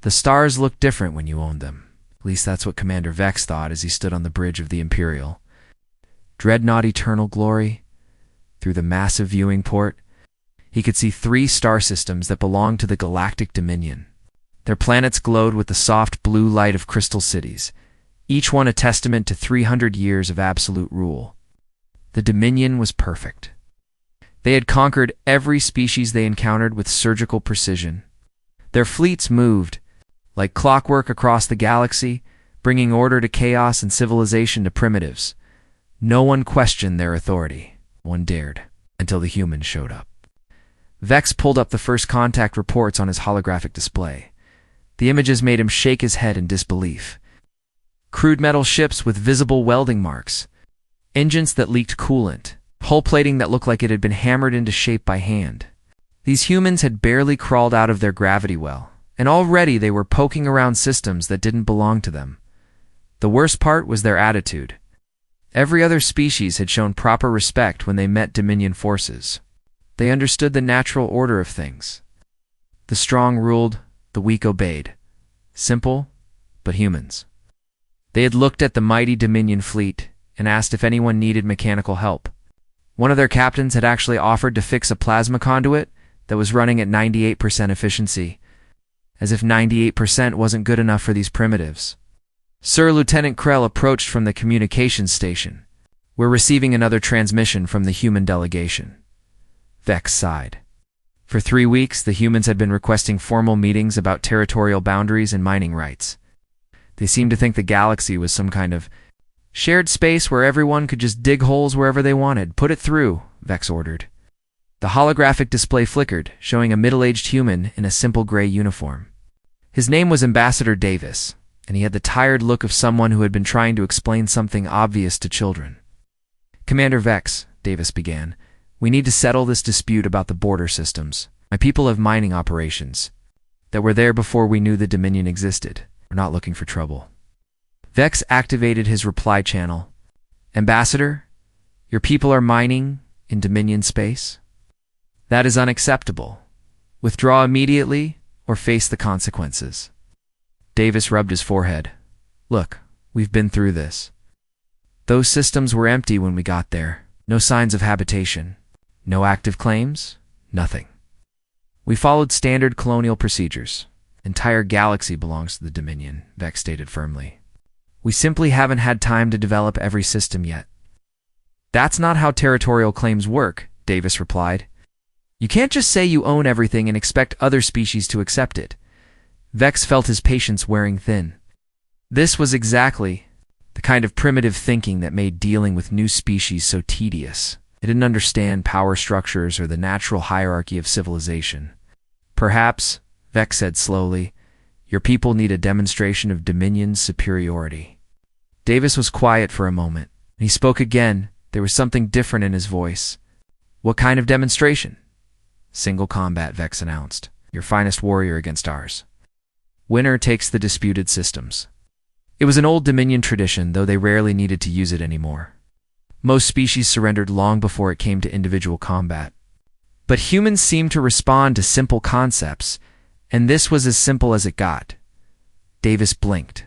The stars looked different when you owned them. At least that's what Commander Vex thought as he stood on the bridge of the Imperial. Dreadnought Eternal Glory. Through the massive viewing port, he could see 3 star systems that belonged to the Galactic Dominion. Their planets glowed with the soft blue light of crystal cities, each one a testament to 300 years of absolute rule. The Dominion was perfect. They had conquered every species they encountered with surgical precision. Their fleets moved like clockwork across the galaxy, bringing order to chaos and civilization to primitives. No one questioned their authority. One dared, until the humans showed up. Vex pulled up the first contact reports on his holographic display. The images made him shake his head in disbelief. Crude metal ships with visible welding marks, engines that leaked coolant, hull plating that looked like it had been hammered into shape by hand. These humans had barely crawled out of their gravity well, and already they were poking around systems that didn't belong to them. The worst part was their attitude. Every other species had shown proper respect when they met Dominion forces. They understood the natural order of things. The strong ruled, the weak obeyed. Simple, but humans. They had looked at the mighty Dominion fleet and asked if anyone needed mechanical help. One of their captains had actually offered to fix a plasma conduit that was running at 98% efficiency, as if 98% wasn't good enough for these primitives. Sir Lieutenant Krell approached from the communications station. "We're receiving another transmission from the human delegation." Vex sighed. For 3 weeks, the humans had been requesting formal meetings about territorial boundaries and mining rights. They seemed to think the galaxy was some kind of shared space where everyone could just dig holes wherever they wanted. "Put it through," Vex ordered. The holographic display flickered, showing a middle-aged human in a simple gray uniform. His name was Ambassador Davis, and he had the tired look of someone who had been trying to explain something obvious to children. "Commander Vex," Davis began, "we need to settle this dispute about the border systems. My people have mining operations that were there before we knew the Dominion existed. We're not looking for trouble." Vex activated his reply channel. "Ambassador, your people are mining in Dominion space? That is unacceptable. Withdraw immediately or face the consequences." Davis rubbed his forehead. "Look, we've been through this. Those systems were empty when we got there. No signs of habitation. No active claims. Nothing. We followed standard colonial procedures. Entire galaxy belongs to the Dominion," Vex stated firmly. "We simply haven't had time to develop every system yet." "That's not how territorial claims work," Davis replied. "You can't just say you own everything and expect other species to accept it." Vex felt his patience wearing thin. This was exactly the kind of primitive thinking that made dealing with new species so tedious. It didn't understand power structures or the natural hierarchy of civilization. "Perhaps," Vex said slowly, "your people need a demonstration of Dominion's superiority." Davis was quiet for a moment. He spoke again. There was something different in his voice. "What kind of demonstration?" "Single combat," Vex announced. "Your finest warrior against ours. Winner takes the disputed systems." It was an old Dominion tradition, though they rarely needed to use it anymore. Most species surrendered long before it came to individual combat. But humans seemed to respond to simple concepts, and this was as simple as it got. Davis blinked.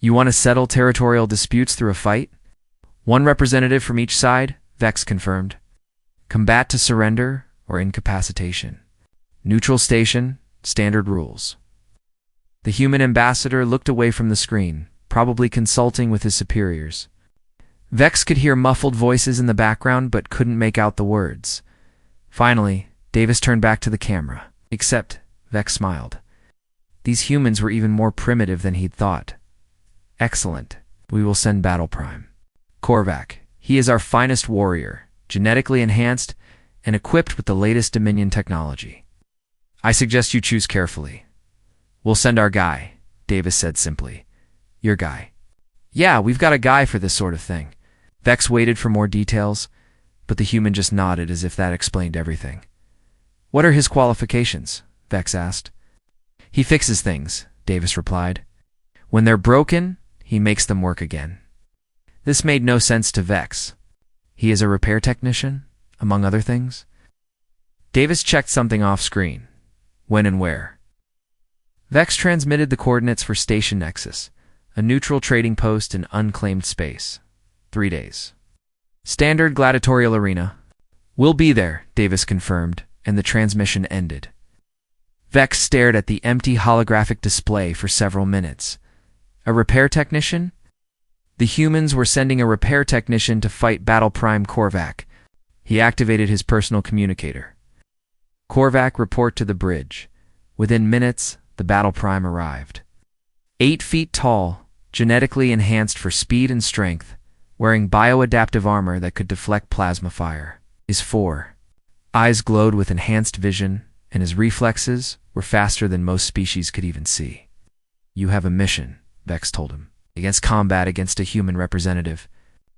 "You want to settle territorial disputes through a fight? One representative from each side," Vex confirmed. "Combat to surrender or incapacitation. Neutral station, standard rules." The human ambassador looked away from the screen, probably consulting with his superiors. Vex could hear muffled voices in the background but couldn't make out the words. Finally, Davis turned back to the camera. "Except," Vex smiled, "these humans were even more primitive than he'd thought." "Excellent. We will send Battle Prime. Korvac, he is our finest warrior, genetically enhanced and equipped with the latest Dominion technology. I suggest you choose carefully." "We'll send our guy," Davis said simply. "Your guy." "Yeah, we've got a guy for this sort of thing." Vex waited for more details, but the human just nodded as if that explained everything. "What are his qualifications?" Vex asked. "He fixes things," Davis replied. "When they're broken, he makes them work again." This made no sense to Vex. He is a repair technician, among other things? Davis checked something off screen. "When and where?" Vex transmitted the coordinates for Station Nexus, a neutral trading post in unclaimed space. 3 days. Standard gladiatorial arena. "We'll be there," Davis confirmed, and the transmission ended. Vex stared at the empty holographic display for several minutes. A repair technician? The humans were sending a repair technician to fight Battle Prime Korvac. He activated his personal communicator. "Korvac, report to the bridge." Within minutes, the Battle Prime arrived. 8 feet tall, genetically enhanced for speed and strength, wearing bioadaptive armor that could deflect plasma fire. His 4 eyes glowed with enhanced vision, and his reflexes were faster than most species could even see. "You have a mission," Vex told him. "Against combat against a human representative."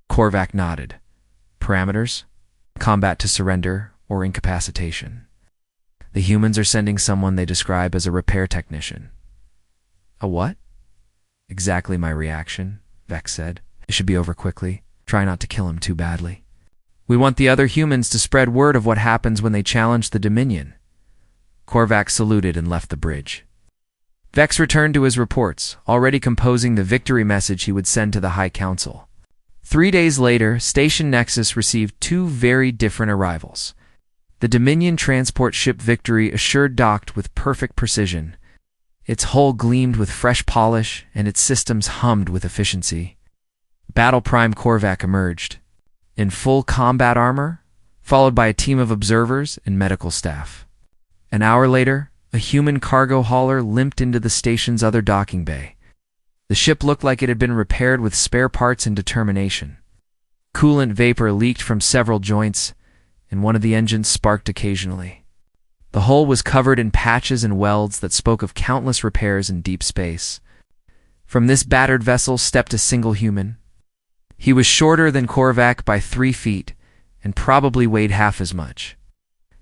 Korvac nodded. "Parameters? Combat to surrender or incapacitation. The humans are sending someone they describe as a repair technician." "A what?" "Exactly my reaction," Vex said. "It should be over quickly. Try not to kill him too badly. We want the other humans to spread word of what happens when they challenge the Dominion." Korvac saluted and left the bridge. Vex returned to his reports, already composing the victory message he would send to the High Council. 3 days later, Station Nexus received 2 very different arrivals. The Dominion transport ship Victory assured docked with perfect precision. Its hull gleamed with fresh polish, and its systems hummed with efficiency. Battle Prime Korvac emerged, in full combat armor, followed by a team of observers and medical staff. An hour later, a human cargo hauler limped into the station's other docking bay. The ship looked like it had been repaired with spare parts and determination. Coolant vapor leaked from several joints, and one of the engines sparked occasionally. The hull was covered in patches and welds that spoke of countless repairs in deep space. From this battered vessel stepped a single human. He was shorter than Korvac by 3 feet, and probably weighed half as much.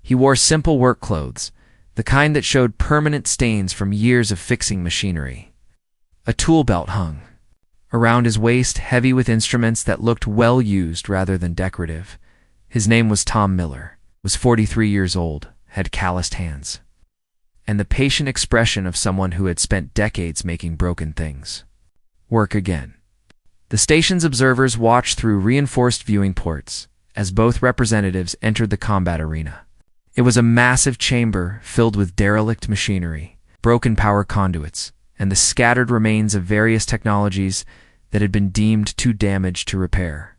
He wore simple work clothes, the kind that showed permanent stains from years of fixing machinery. A tool belt hung around his waist, heavy with instruments that looked well used rather than decorative. His name was Tom Miller, was 43 years old, had calloused hands, and the patient expression of someone who had spent decades making broken things work again. The station's observers watched through reinforced viewing ports as both representatives entered the combat arena. It was a massive chamber filled with derelict machinery, broken power conduits, and the scattered remains of various technologies that had been deemed too damaged to repair.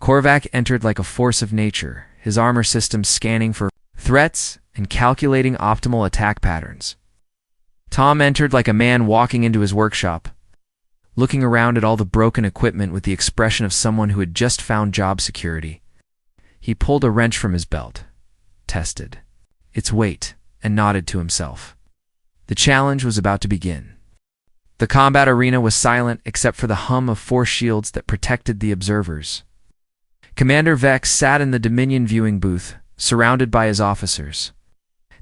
Korvac entered like a force of nature, his armor system scanning for threats and calculating optimal attack patterns. Tom entered like a man walking into his workshop, looking around at all the broken equipment with the expression of someone who had just found job security. He pulled a wrench from his belt, tested its weight, and nodded to himself. The challenge was about to begin. The combat arena was silent except for the hum of force shields that protected the observers. Commander Vex sat in the Dominion viewing booth, surrounded by his officers.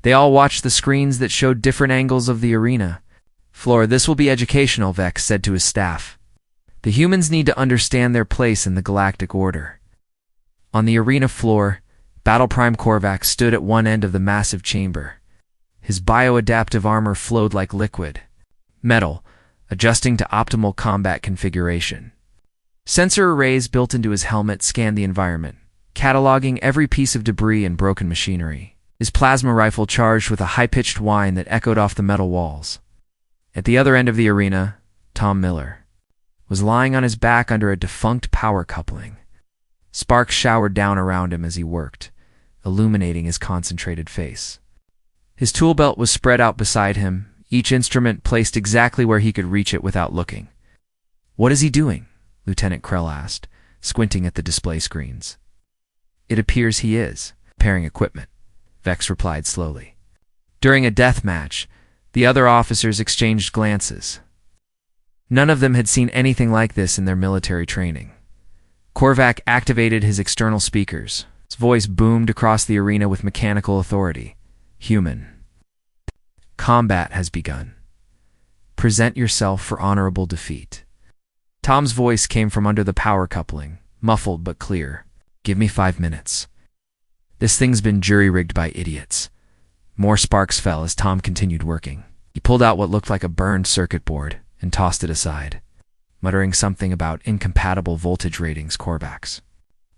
They all watched the screens that showed different angles of the arena. "Floor, this will be educational," Vex said to his staff. "The humans need to understand their place in the galactic order." On the arena floor, Battle Prime Korvac stood at one end of the massive chamber. His bioadaptive armor flowed like liquid metal, adjusting to optimal combat configuration. Sensor arrays built into his helmet scanned the environment, cataloging every piece of debris and broken machinery. His plasma rifle charged with a high-pitched whine that echoed off the metal walls. At the other end of the arena, Tom Miller was lying on his back under a defunct power coupling. Sparks showered down around him as he worked, illuminating his concentrated face. His tool belt was spread out beside him, each instrument placed exactly where he could reach it without looking. "What is he doing?" Lieutenant Krell asked, squinting at the display screens. "It appears he is repairing equipment," Vex replied slowly. During a death match, the other officers exchanged glances. None of them had seen anything like this in their military training. Korvac activated his external speakers. His voice boomed across the arena with mechanical authority. "Human, combat has begun. Present yourself for honorable defeat." Tom's voice came from under the power coupling, muffled but clear. "Give me 5 minutes. This thing's been jury-rigged by idiots." More sparks fell as Tom continued working. He pulled out what looked like a burned circuit board and tossed it aside, muttering something about incompatible voltage ratings Korvax.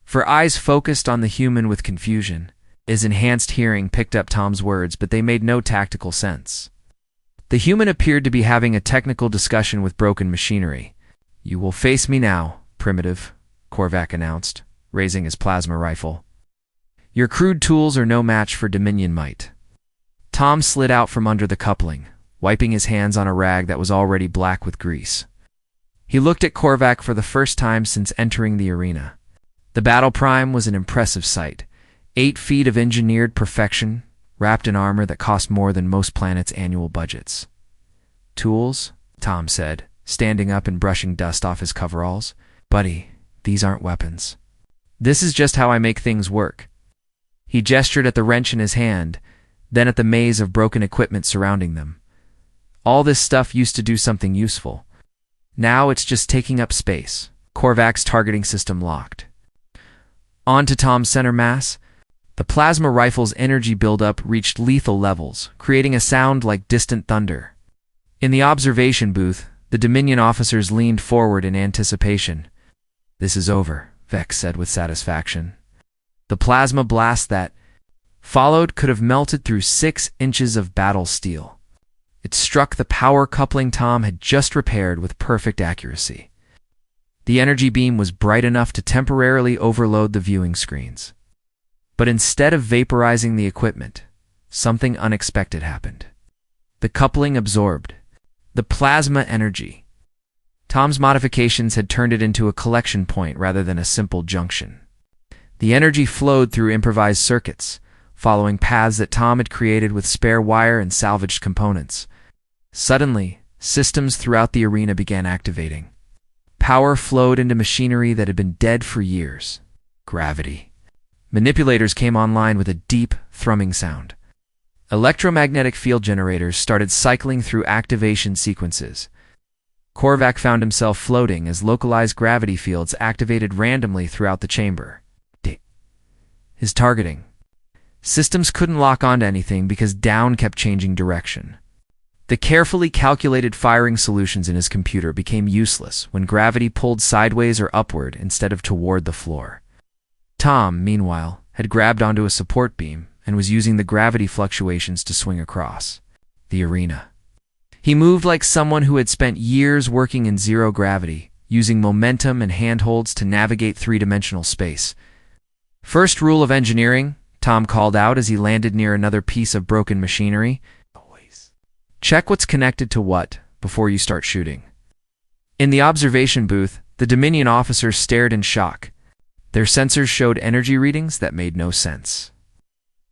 For eyes focused on the human with confusion, his enhanced hearing picked up Tom's words, but they made no tactical sense. The human appeared to be having a technical discussion with broken machinery. "You will face me now, primitive," Korvac announced, raising his plasma rifle. "Your crude tools are no match for Dominion might." Tom slid out from under the coupling, wiping his hands on a rag that was already black with grease. He looked at Korvac for the first time since entering the arena. The Battle Prime was an impressive sight. 8 feet of engineered perfection, wrapped in armor that cost more than most planets' annual budgets. "Tools?" Tom said, standing up and brushing dust off his coveralls. "Buddy, these aren't weapons. This is just how I make things work." He gestured at the wrench in his hand, then at the maze of broken equipment surrounding them. "All this stuff used to do something useful. Now it's just taking up space." Korvac's targeting system locked. On to Tom's center mass. The plasma rifle's energy buildup reached lethal levels, creating a sound like distant thunder. In the observation booth, the Dominion officers leaned forward in anticipation. "This is over," Vex said with satisfaction. The plasma blast that followed could have melted through 6 inches of battle steel. It struck the power coupling Tom had just repaired with perfect accuracy. The energy beam was bright enough to temporarily overload the viewing screens. But instead of vaporizing the equipment, something unexpected happened. The coupling absorbed the plasma energy. Tom's modifications had turned it into a collection point rather than a simple junction. The energy flowed through improvised circuits, following paths that Tom had created with spare wire and salvaged components. Suddenly, systems throughout the arena began activating. Power flowed into machinery that had been dead for years. Gravity. Manipulators came online with a deep, thrumming sound. Electromagnetic field generators started cycling through activation sequences. Korvac found himself floating as localized gravity fields activated randomly throughout the chamber. His targeting. Systems couldn't lock onto anything because down kept changing direction. The carefully calculated firing solutions in his computer became useless when gravity pulled sideways or upward instead of toward the floor. Tom, meanwhile, had grabbed onto a support beam and was using the gravity fluctuations to swing across the arena. He moved like someone who had spent years working in zero gravity, using momentum and handholds to navigate 3-dimensional space. "First rule of engineering," Tom called out as he landed near another piece of broken machinery. "Check what's connected to what before you start shooting." In the observation booth, the Dominion officers stared in shock. Their sensors showed energy readings that made no sense.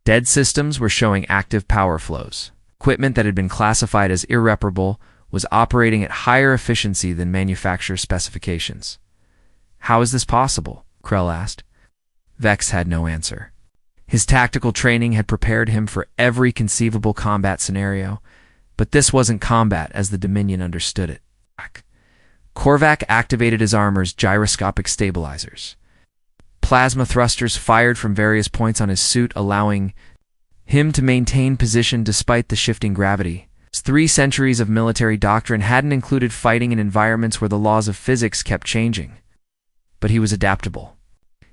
Dead systems were showing active power flows. Equipment that had been classified as irreparable was operating at higher efficiency than manufacturer specifications. "How is this possible?" Krell asked. Vex had no answer. His tactical training had prepared him for every conceivable combat scenario, but this wasn't combat as the Dominion understood it. Korvac activated his armor's gyroscopic stabilizers. Plasma thrusters fired from various points on his suit, allowing him to maintain position despite the shifting gravity. 3 centuries of military doctrine hadn't included fighting in environments where the laws of physics kept changing. But he was adaptable.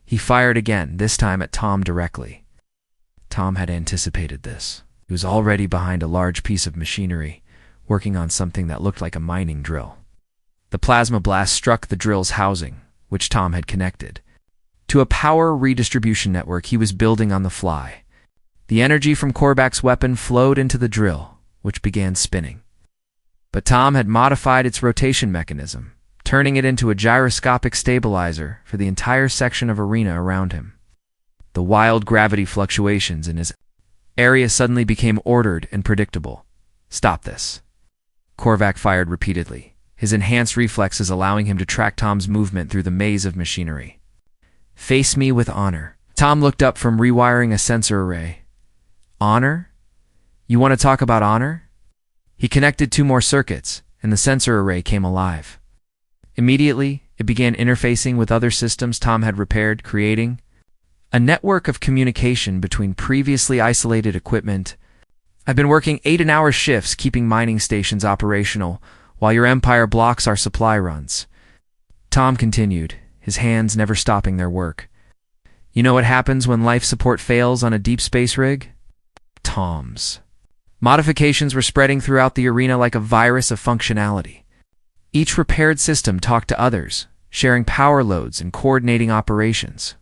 He fired again, this time at Tom directly. Tom had anticipated this. He was already behind a large piece of machinery, working on something that looked like a mining drill. The plasma blast struck the drill's housing, which Tom had connected to a power redistribution network he was building on the fly. The energy from Korvac's weapon flowed into the drill, which began spinning. But Tom had modified its rotation mechanism, turning it into a gyroscopic stabilizer for the entire section of arena around him. The wild gravity fluctuations in his area suddenly became ordered and predictable. "Stop this." Korvac fired repeatedly, his enhanced reflexes allowing him to track Tom's movement through the maze of machinery. "Face me with honor." Tom looked up from rewiring a sensor array. "Honor? You want to talk about honor?" He connected 2 more circuits, and the sensor array came alive. Immediately, it began interfacing with other systems Tom had repaired, creating a network of communication between previously isolated equipment. I've been working 8-hour shifts keeping mining stations operational, while your empire blocks our supply runs. Tom continued, his hands never stopping their work. You know what happens when life support fails on a deep space rig? Toms. Modifications were spreading throughout the arena like a virus of functionality. Each repaired system talked to others, sharing power loads and coordinating operations.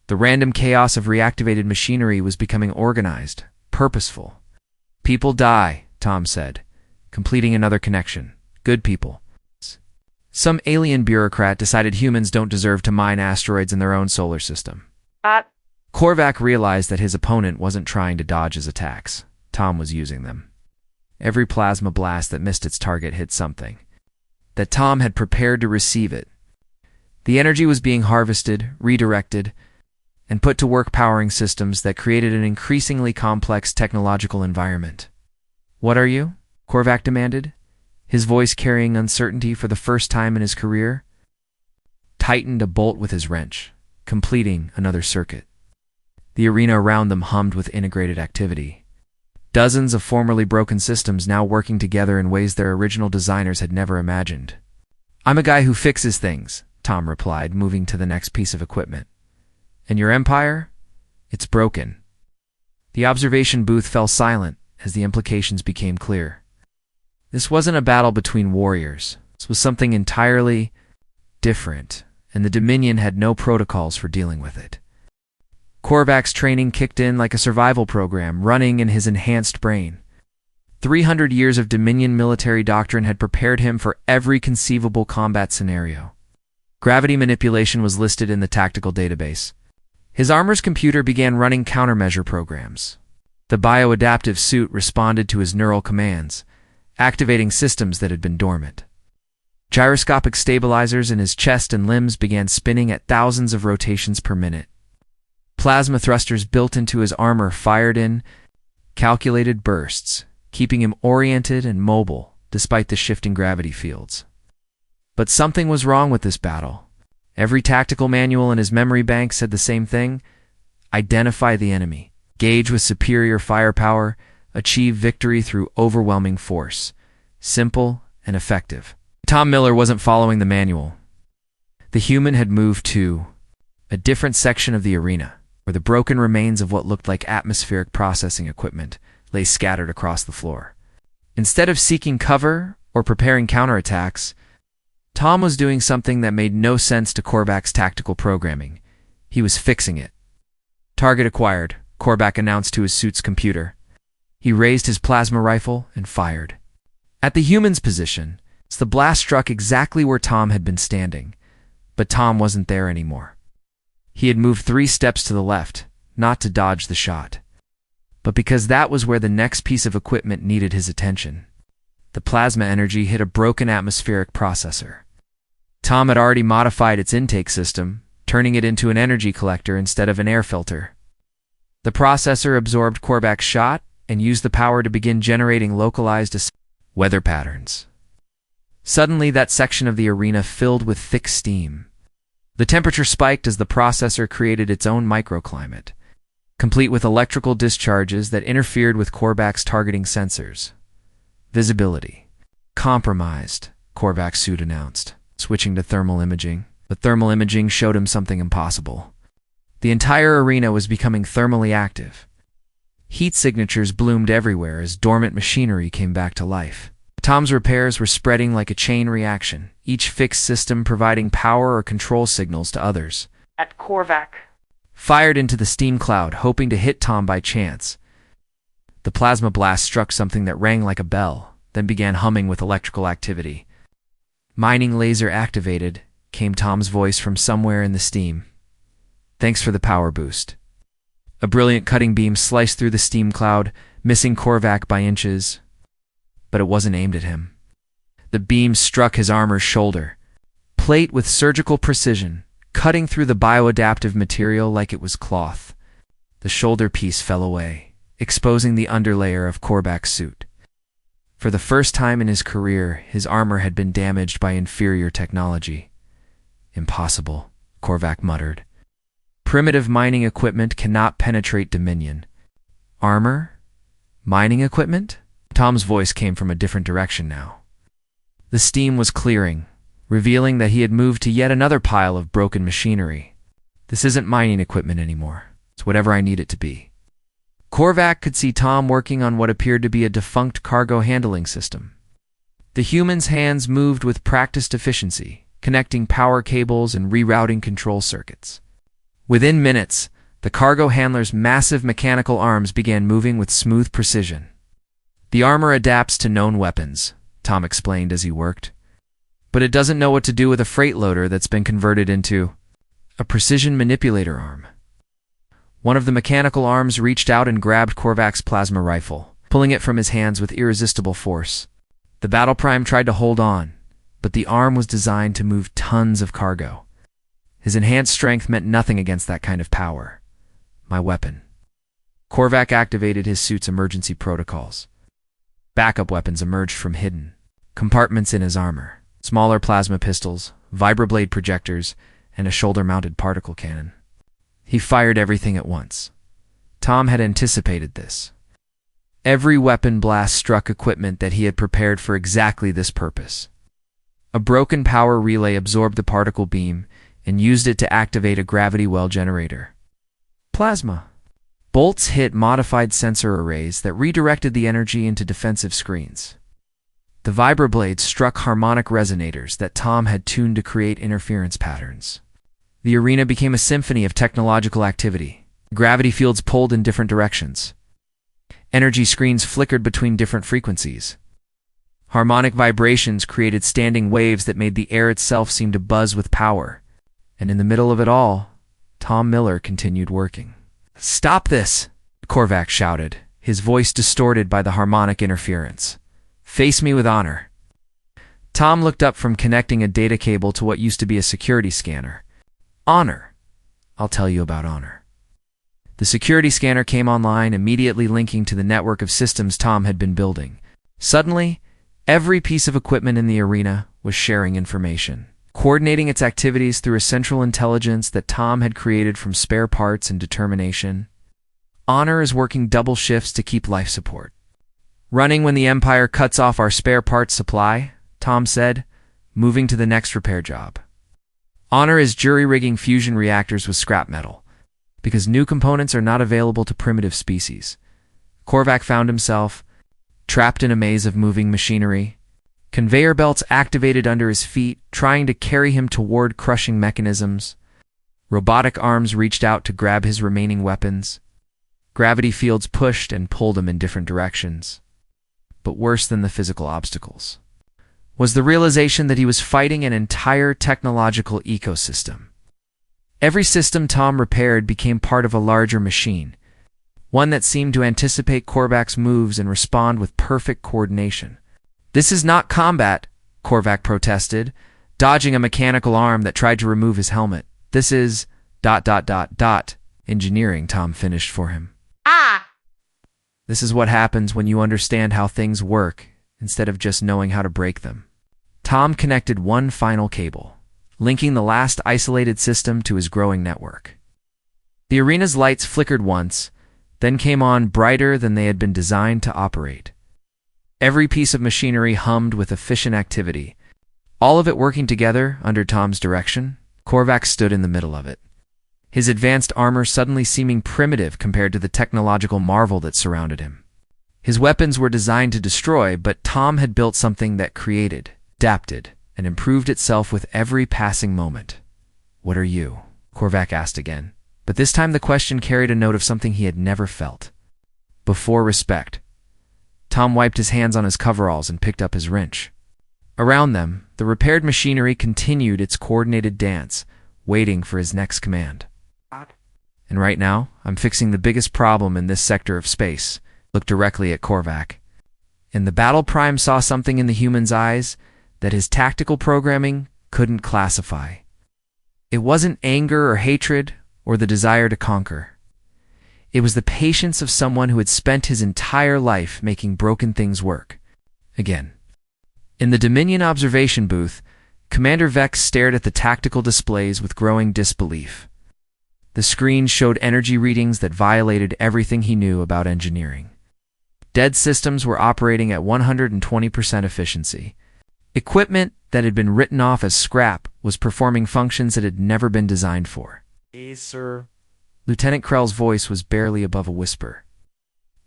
The random chaos of reactivated machinery was becoming organized, purposeful. People die, Tom said, completing another connection. Good people. Some alien bureaucrat decided humans don't deserve to mine asteroids in their own solar system. Korvac realized that his opponent wasn't trying to dodge his attacks. Tom was using them. Every plasma blast that missed its target hit something. That Tom had prepared to receive it. The energy was being harvested, redirected, and put to work powering systems that created an increasingly complex technological environment. What are you? Korvac demanded, his voice carrying uncertainty for the first time in his career. Tightened a bolt with his wrench, completing another circuit. The arena around them hummed with integrated activity. Dozens of formerly broken systems now working together in ways their original designers had never imagined. I'm a guy who fixes things, Tom replied, moving to the next piece of equipment. And your empire? It's broken. The observation booth fell silent as the implications became clear. This wasn't a battle between warriors. This was something entirely different, and the Dominion had no protocols for dealing with it. Korvac's training kicked in like a survival program, running in his enhanced brain. 300 years of Dominion military doctrine had prepared him for every conceivable combat scenario. Gravity manipulation was listed in the tactical database. His armor's computer began running countermeasure programs. The bioadaptive suit responded to his neural commands, activating systems that had been dormant. Gyroscopic stabilizers in his chest and limbs began spinning at thousands of rotations per minute. Plasma thrusters built into his armor fired in calculated bursts, keeping him oriented and mobile despite the shifting gravity fields. But something was wrong with this battle. Every tactical manual in his memory bank said the same thing: identify the enemy, gauge with superior firepower, achieve victory through overwhelming force. Simple and effective. Tom Miller wasn't following the manual. The human had moved to a different section of the arena, where the broken remains of what looked like atmospheric processing equipment lay scattered across the floor. Instead of seeking cover or preparing counterattacks, Tom was doing something that made no sense to Korvac's tactical programming. He was fixing it. Target acquired, Korvac announced to his suit's computer. He raised his plasma rifle and fired. At the human's position, the blast struck exactly where Tom had been standing, but Tom wasn't there anymore. He had moved 3 steps to the left, not to dodge the shot, but because that was where the next piece of equipment needed his attention. The plasma energy hit a broken atmospheric processor. Tom had already modified its intake system, turning it into an energy collector instead of an air filter. The processor absorbed Korvac's shot and used the power to begin generating localized weather patterns. Suddenly, that section of the arena filled with thick steam. The temperature spiked as the processor created its own microclimate, complete with electrical discharges that interfered with Korvac's targeting sensors. Visibility compromised, Korvac's suit announced, switching to thermal imaging. But thermal imaging showed him something impossible. The entire arena was becoming thermally active. Heat signatures bloomed everywhere as dormant machinery came back to life. Tom's repairs were spreading like a chain reaction, each fixed system providing power or control signals to others. At Korvac. Fired into the steam cloud, hoping to hit Tom by chance. The plasma blast struck something that rang like a bell, then began humming with electrical activity. Mining laser activated, came Tom's voice from somewhere in the steam. Thanks for the power boost. A brilliant cutting beam sliced through the steam cloud, missing Korvac by inches. But it wasn't aimed at him. The beam struck his armor's shoulder, plate with surgical precision, cutting through the bioadaptive material like it was cloth. The shoulder piece fell away, exposing the underlayer of Korvac's suit. For the first time in his career, his armor had been damaged by inferior technology. Impossible, Korvac muttered. Primitive mining equipment cannot penetrate Dominion. Armor? Mining equipment? Tom's voice came from a different direction now. The steam was clearing, revealing that he had moved to yet another pile of broken machinery. This isn't mining equipment anymore. It's whatever I need it to be. Korvac could see Tom working on what appeared to be a defunct cargo handling system. The human's hands moved with practiced efficiency, connecting power cables and rerouting control circuits. Within minutes, the cargo handler's massive mechanical arms began moving with smooth precision. The armor adapts to known weapons, Tom explained as he worked. But it doesn't know what to do with a freight loader that's been converted into a precision manipulator arm. One of the mechanical arms reached out and grabbed Korvac's plasma rifle, pulling it from his hands with irresistible force. The battle prime tried to hold on, but the arm was designed to move tons of cargo. His enhanced strength meant nothing against that kind of power. My weapon. Korvac activated his suit's emergency protocols. Backup weapons emerged from hidden compartments in his armor. Smaller plasma pistols, vibroblade projectors, and a shoulder-mounted particle cannon. He fired everything at once. Tom had anticipated this. Every weapon blast struck equipment that he had prepared for exactly this purpose. A broken power relay absorbed the particle beam and used it to activate a gravity well generator. Plasma. Bolts hit modified sensor arrays that redirected the energy into defensive screens. The vibroblades struck harmonic resonators that Tom had tuned to create interference patterns. The arena became a symphony of technological activity. Gravity fields pulled in different directions. Energy screens flickered between different frequencies. Harmonic vibrations created standing waves that made the air itself seem to buzz with power. And in the middle of it all, Tom Miller continued working. "Stop this!" Korvac shouted, his voice distorted by the harmonic interference. "Face me with honor." Tom looked up from connecting a data cable to what used to be a security scanner. Honor. I'll tell you about honor. The security scanner came online, immediately linking to the network of systems Tom had been building. Suddenly, every piece of equipment in the arena was sharing information, coordinating its activities through a central intelligence that Tom had created from spare parts and determination. Honor is working double shifts to keep life support. "Running when the Empire cuts off our spare parts supply," Tom said, moving to the next repair job. Honor is jury-rigging fusion reactors with scrap metal, because new components are not available to primitive species. Korvac found himself trapped in a maze of moving machinery. Conveyor belts activated under his feet, trying to carry him toward crushing mechanisms. Robotic arms reached out to grab his remaining weapons. Gravity fields pushed and pulled him in different directions. But worse than the physical obstacles was the realization that he was fighting an entire technological ecosystem. Every system Tom repaired became part of a larger machine, one that seemed to anticipate Korvac's moves and respond with perfect coordination. "This is not combat," Korvac protested, dodging a mechanical arm that tried to remove his helmet. "This is ... engineering," Tom finished for him. This is what happens when you understand how things work instead of just knowing how to break them. Tom connected one final cable, linking the last isolated system to his growing network. The arena's lights flickered once, then came on brighter than they had been designed to operate. Every piece of machinery hummed with efficient activity, all of it working together under Tom's direction. Korvac stood in the middle of it, his advanced armor suddenly seeming primitive compared to the technological marvel that surrounded him. His weapons were designed to destroy, but Tom had built something that created, adapted, and improved itself with every passing moment. "What are you?" Korvac asked again, but this time the question carried a note of something he had never felt before: respect. Tom wiped his hands on his coveralls and picked up his wrench. Around them, the repaired machinery continued its coordinated dance, waiting for his next command. "And right now, I'm fixing the biggest problem in this sector of space," looked directly at Korvac. And the Battle Prime saw something in the human's eyes that his tactical programming couldn't classify. It wasn't anger or hatred or the desire to conquer. It was the patience of someone who had spent his entire life making broken things work. Again. In the Dominion observation booth, Commander Vex stared at the tactical displays with growing disbelief. The screen showed energy readings that violated everything he knew about engineering. Dead systems were operating at 120% efficiency. Equipment that had been written off as scrap was performing functions it had never been designed for. Yes, sir. Lieutenant Krell's voice was barely above a whisper.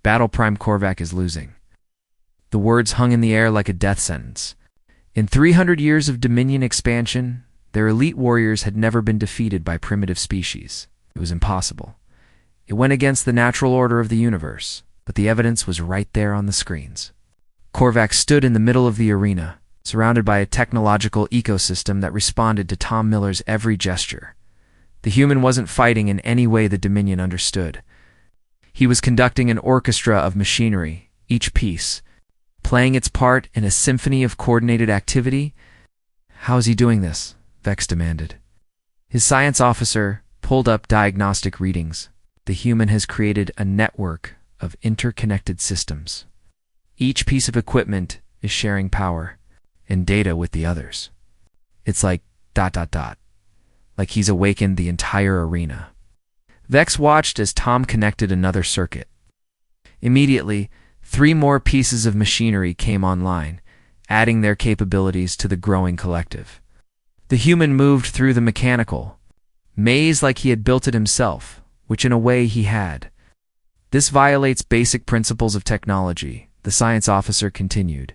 Battle Prime Korvac is losing. The words hung in the air like a death sentence. In 300 years of Dominion expansion, their elite warriors had never been defeated by primitive species. It was impossible. It went against the natural order of the universe, but the evidence was right there on the screens. Korvac stood in the middle of the arena, surrounded by a technological ecosystem that responded to Tom Miller's every gesture. The human wasn't fighting in any way the Dominion understood. He was conducting an orchestra of machinery, each piece, playing its part in a symphony of coordinated activity. "How is he doing this?" Vex demanded. His science officer pulled up diagnostic readings. The human has created a network of interconnected systems. Each piece of equipment is sharing power and data with the others. It's like ... like he's awakened the entire arena. Vex watched as Tom connected another circuit. Immediately, 3 more pieces of machinery came online, adding their capabilities to the growing collective. The human moved through the mechanical maze like he had built it himself, which in a way he had. "This violates basic principles of technology," the science officer continued.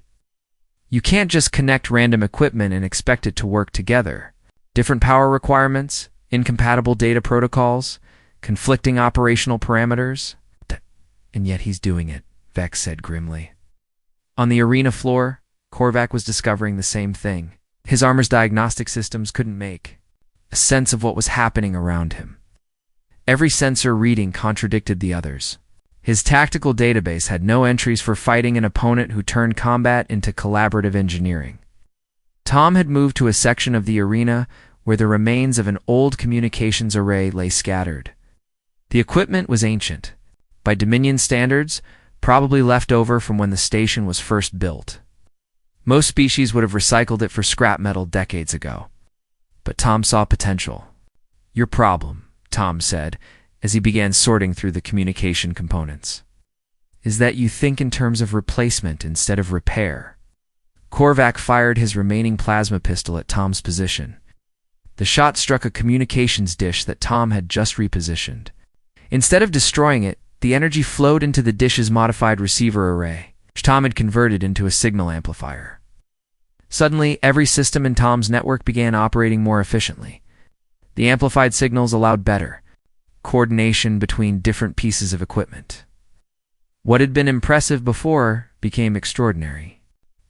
"You can't just connect random equipment and expect it to work together. Different power requirements, incompatible data protocols, conflicting operational parameters." "And yet he's doing it," Vex said grimly. On the arena floor, Korvac was discovering the same thing. His armor's diagnostic systems couldn't make a sense of what was happening around him. Every sensor reading contradicted the others. His tactical database had no entries for fighting an opponent who turned combat into collaborative engineering. Tom had moved to a section of the arena where the remains of an old communications array lay scattered. The equipment was ancient. By Dominion standards, probably left over from when the station was first built. Most species would have recycled it for scrap metal decades ago. But Tom saw potential. "Your problem," Tom said, as he began sorting through the communication components, "is that you think in terms of replacement instead of repair." Korvac fired his remaining plasma pistol at Tom's position. The shot struck a communications dish that Tom had just repositioned. Instead of destroying it, the energy flowed into the dish's modified receiver array, which Tom had converted into a signal amplifier. Suddenly, every system in Tom's network began operating more efficiently. The amplified signals allowed better coordination between different pieces of equipment. What had been impressive before became extraordinary.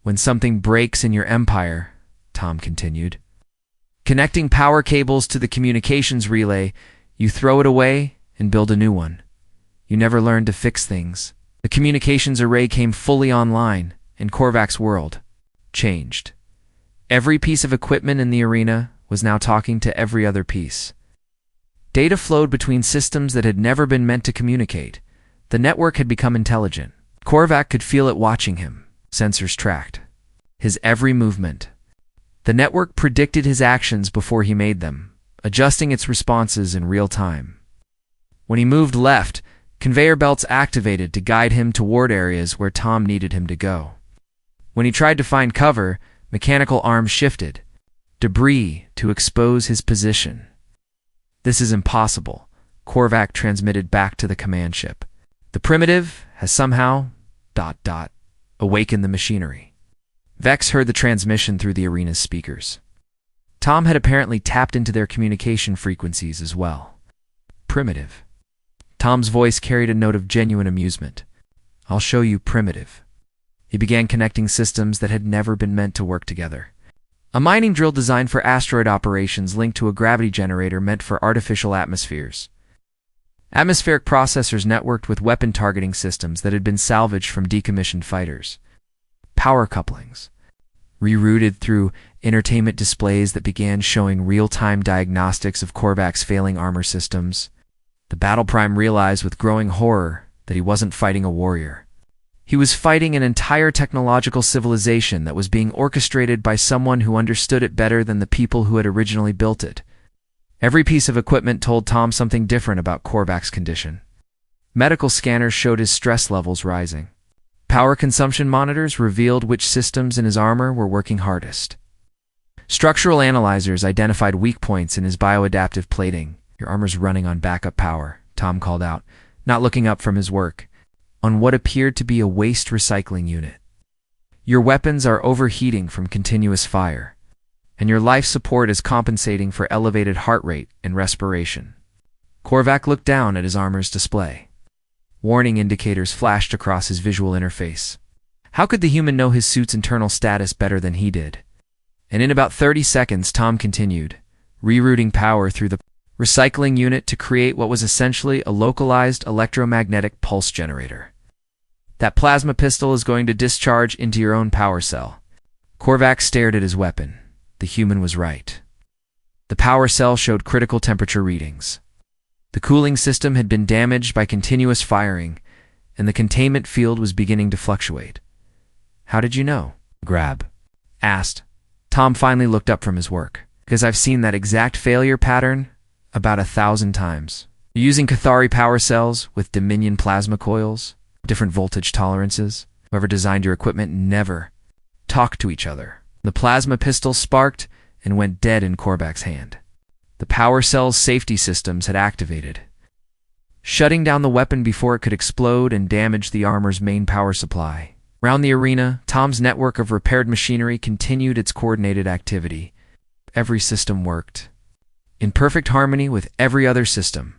"When something breaks in your empire," Tom continued, "connecting power cables to the communications relay, you throw it away and build a new one. You never learn to fix things." The communications array came fully online, and Korvac's world changed. Every piece of equipment in the arena was now talking to every other piece. Data flowed between systems that had never been meant to communicate. The network had become intelligent. Korvac could feel it watching him. Sensors tracked his every movement. The network predicted his actions before he made them, adjusting its responses in real time. When he moved left, conveyor belts activated to guide him toward areas where Tom needed him to go. When he tried to find cover, mechanical arms shifted debris to expose his position. "This is impossible," Korvac transmitted back to the command ship. "The primitive has somehow ... awakened the machinery." Vex heard the transmission through the arena's speakers. Tom had apparently tapped into their communication frequencies as well. "Primitive." Tom's voice carried a note of genuine amusement. "I'll show you primitive." He began connecting systems that had never been meant to work together. A mining drill designed for asteroid operations linked to a gravity generator meant for artificial atmospheres. Atmospheric processors networked with weapon targeting systems that had been salvaged from decommissioned fighters. Power couplings rerouted through entertainment displays that began showing real-time diagnostics of Korvac's failing armor systems. The Battle Prime realized with growing horror that he wasn't fighting a warrior. He was fighting an entire technological civilization that was being orchestrated by someone who understood it better than the people who had originally built it. Every piece of equipment told Tom something different about Korvac's condition. Medical scanners showed his stress levels rising. Power consumption monitors revealed which systems in his armor were working hardest. Structural analyzers identified weak points in his bioadaptive plating. "Your armor's running on backup power," Tom called out, not looking up from his work, on what appeared to be a waste recycling unit. "Your weapons are overheating from continuous fire, and your life support is compensating for elevated heart rate and respiration." Korvac looked down at his armor's display. Warning indicators flashed across his visual interface. How could the human know his suit's internal status better than he did? And in about 30 seconds, Tom continued, rerouting power through the recycling unit to create what was essentially a localized electromagnetic pulse generator. "That plasma pistol is going to discharge into your own power cell." Korvac stared at his weapon. The human was right. The power cell showed critical temperature readings. The cooling system had been damaged by continuous firing, and the containment field was beginning to fluctuate. "How did you know?" Grab asked. Tom finally looked up from his work. "Because I've seen that exact failure pattern about 1,000 times. You're using Cathari power cells with Dominion plasma coils, different voltage tolerances. Whoever designed your equipment never talked to each other." The plasma pistol sparked and went dead in Korvac's hand. The power cell's safety systems had activated, shutting down the weapon before it could explode and damage the armor's main power supply. Around the arena, Tom's network of repaired machinery continued its coordinated activity. Every system worked in perfect harmony with every other system,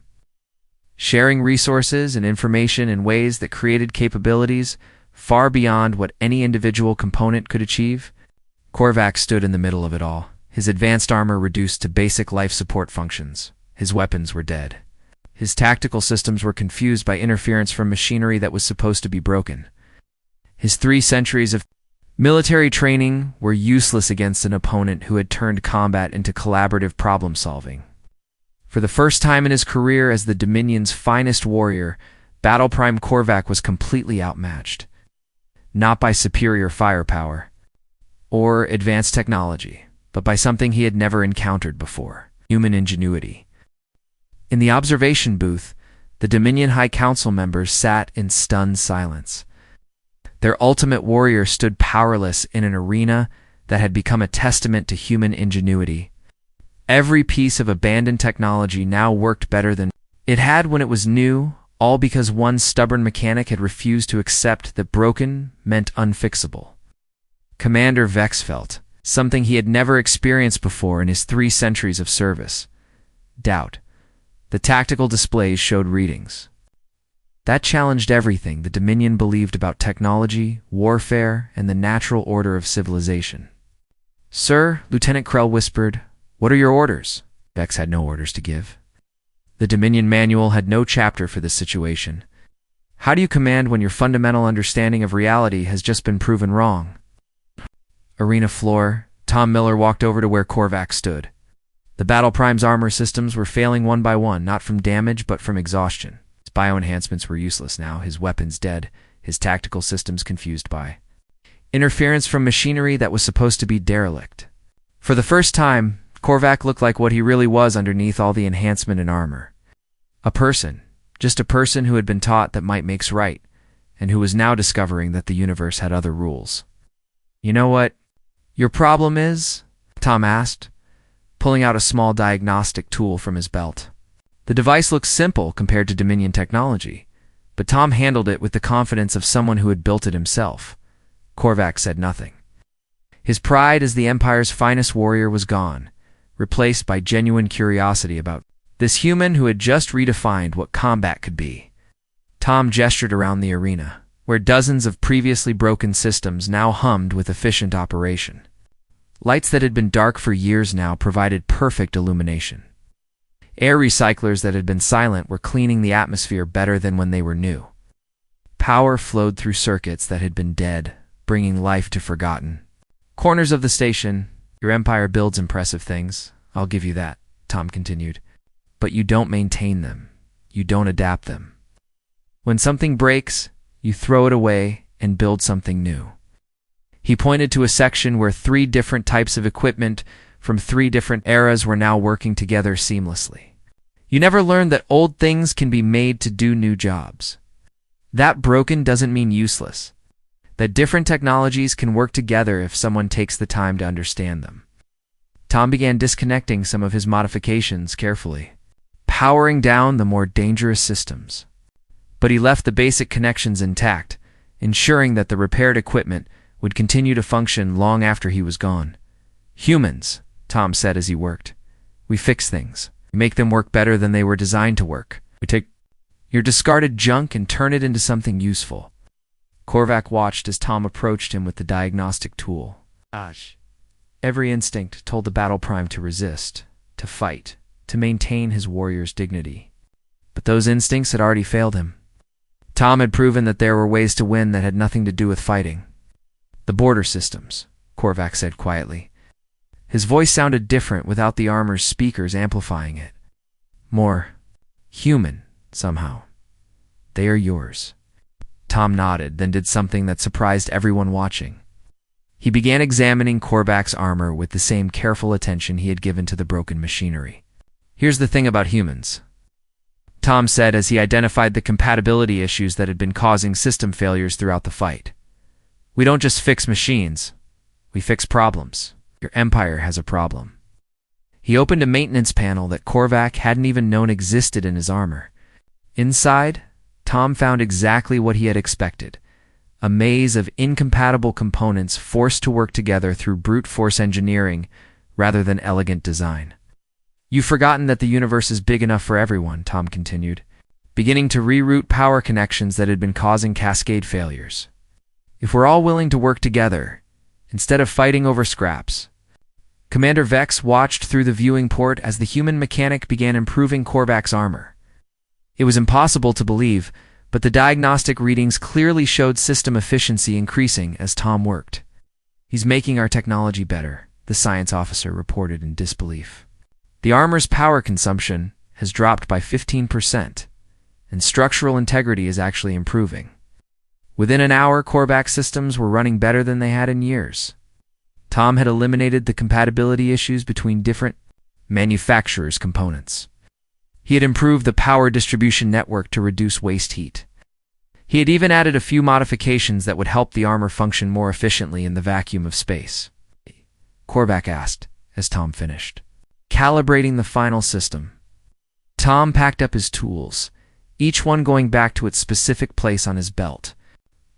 sharing resources and information in ways that created capabilities far beyond what any individual component could achieve. Korvac stood in the middle of it all, his advanced armor reduced to basic life support functions. His weapons were dead. His tactical systems were confused by interference from machinery that was supposed to be broken. His 3 centuries of military training were useless against an opponent who had turned combat into collaborative problem-solving. For the first time in his career as the Dominion's finest warrior, Battle Prime Korvac was completely outmatched. Not by superior firepower or advanced technology, but by something he had never encountered before: human ingenuity. In the observation booth, the Dominion High Council members sat in stunned silence. Their ultimate warrior stood powerless in an arena that had become a testament to human ingenuity. Every piece of abandoned technology now worked better than it had when it was new, all because one stubborn mechanic had refused to accept that broken meant unfixable. Commander Vex felt something he had never experienced before in his 3 centuries of service: doubt. The tactical displays showed readings that challenged everything the Dominion believed about technology, warfare, and the natural order of civilization. "Sir," Lieutenant Krell whispered, "what are your orders?" Vex had no orders to give. The Dominion manual had no chapter for this situation. How do you command when your fundamental understanding of reality has just been proven wrong? Arena floor, Tom Miller walked over to where Korvac stood. The Battle Prime's armor systems were failing one by one, not from damage but from exhaustion. His bioenhancements were useless now, his weapons dead, his tactical systems confused by interference from machinery that was supposed to be derelict. For the first time, Korvac looked like what he really was underneath all the enhancement and armor. A person, just a person who had been taught that might makes right, and who was now discovering that the universe had other rules. "You know what your problem is?" Tom asked, pulling out a small diagnostic tool from his belt. The device looked simple compared to Dominion technology, but Tom handled it with the confidence of someone who had built it himself. Korvac said nothing. His pride as the Empire's finest warrior was gone, replaced by genuine curiosity about this human who had just redefined what combat could be. Tom gestured around the arena, where dozens of previously broken systems now hummed with efficient operation. Lights that had been dark for years now provided perfect illumination. Air recyclers that had been silent were cleaning the atmosphere better than when they were new. Power flowed through circuits that had been dead, bringing life to forgotten corners of the station. "Your Empire builds impressive things, I'll give you that," Tom continued. "But you don't maintain them. You don't adapt them. When something breaks, you throw it away and build something new." He pointed to a section where 3 different types of equipment from 3 different eras were now working together seamlessly. "You never learned that old things can be made to do new jobs. That broken doesn't mean useless. that different technologies can work together if someone takes the time to understand them. Tom began disconnecting some of his modifications carefully, powering down the more dangerous systems. But he left the basic connections intact, ensuring that the repaired equipment would continue to function long after he was gone. "Humans," Tom said as he worked, "we fix things. We make them work better than they were designed to work. We take your discarded junk and turn it into something useful." Korvac watched as Tom approached him with the diagnostic tool. Every instinct told the battle prime to resist, to fight, to maintain his warrior's dignity. But those instincts had already failed him. Tom had proven that there were ways to win that had nothing to do with fighting. "The border systems," Korvac said quietly. His voice sounded different without the armor's speakers amplifying it. More human, somehow. "They are yours." Tom nodded, then did something that surprised everyone watching. He began examining Korvac's armor with the same careful attention he had given to the broken machinery. "Here's the thing about humans," Tom said as he identified the compatibility issues that had been causing system failures throughout the fight. "We don't just fix machines, we fix problems. Your empire has a problem." He opened a maintenance panel that Korvac hadn't even known existed in his armor. Inside, Tom found exactly what he had expected: a maze of incompatible components forced to work together through brute force engineering rather than elegant design. "You've forgotten that the universe is big enough for everyone," Tom continued, beginning to reroute power connections that had been causing cascade failures. "If we're all willing to work together, instead of fighting over scraps." Commander Vex watched through the viewing port as the human mechanic began improving Korvac's armor. It was impossible to believe, but the diagnostic readings clearly showed system efficiency increasing as Tom worked. "He's making our technology better," the science officer reported in disbelief. "The armor's power consumption has dropped by 15%, and structural integrity is actually improving." Within an hour, Korvac's systems were running better than they had in years. Tom had eliminated the compatibility issues between different manufacturers' components. He had improved the power distribution network to reduce waste heat. He had even added a few modifications that would help the armor function more efficiently in the vacuum of space. Korvac asked, as Tom finished. "Calibrating the final system." Tom packed up his tools, each one going back to its specific place on his belt.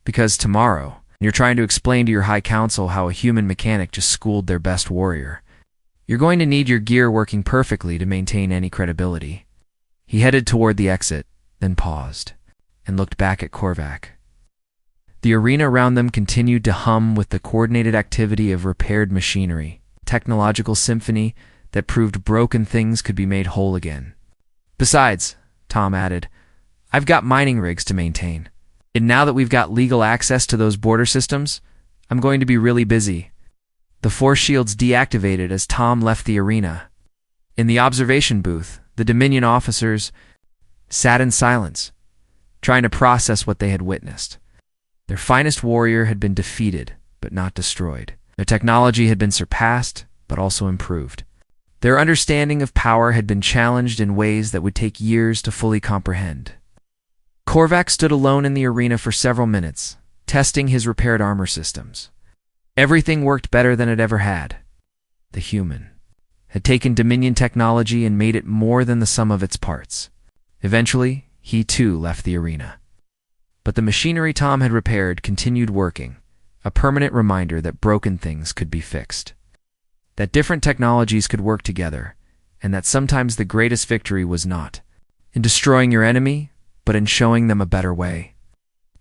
Because tomorrow, you're trying to explain to your High Council how a human mechanic just schooled their best warrior. You're going to need your gear working perfectly to maintain any credibility. He headed toward the exit, then paused, and looked back at Korvac. The arena around them continued to hum with the coordinated activity of repaired machinery, technological symphony that proved broken things could be made whole again. "Besides," Tom added, "I've got mining rigs to maintain. And now that we've got legal access to those border systems, I'm going to be really busy." The force shields deactivated as Tom left the arena. In the observation booth, the Dominion officers sat in silence, trying to process what they had witnessed. Their finest warrior had been defeated, but not destroyed. Their technology had been surpassed, but also improved. Their understanding of power had been challenged in ways that would take years to fully comprehend. Korvac stood alone in the arena for several minutes, testing his repaired armor systems. Everything worked better than it ever had. The human had taken Dominion technology and made it more than the sum of its parts. Eventually, he too left the arena. But the machinery Tom had repaired continued working, a permanent reminder that broken things could be fixed. That different technologies could work together, and that sometimes the greatest victory was not in destroying your enemy, but in showing them a better way.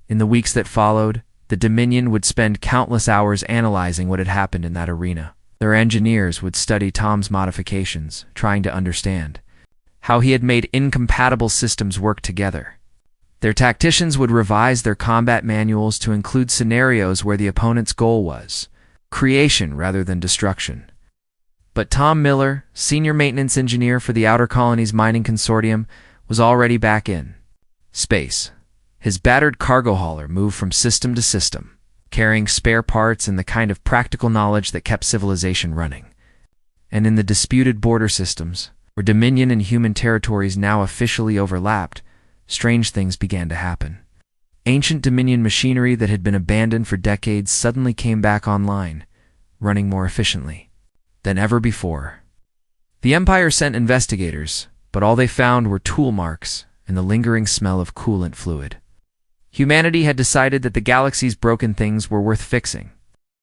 In the weeks that followed, the Dominion would spend countless hours analyzing what had happened in that arena. Their engineers would study Tom's modifications, trying to understand how he had made incompatible systems work together. Their tacticians would revise their combat manuals to include scenarios where the opponent's goal was creation rather than destruction. But Tom Miller, senior maintenance engineer for the Outer Colonies Mining Consortium, was already back in space. His battered cargo hauler moved from system to system, carrying spare parts and the kind of practical knowledge that kept civilization running. And in the disputed border systems, where Dominion and human territories now officially overlapped, strange things began to happen. Ancient Dominion machinery that had been abandoned for decades suddenly came back online, running more efficiently than ever before. The Empire sent investigators, but all they found were tool marks and the lingering smell of coolant fluid. Humanity had decided that the galaxy's broken things were worth fixing,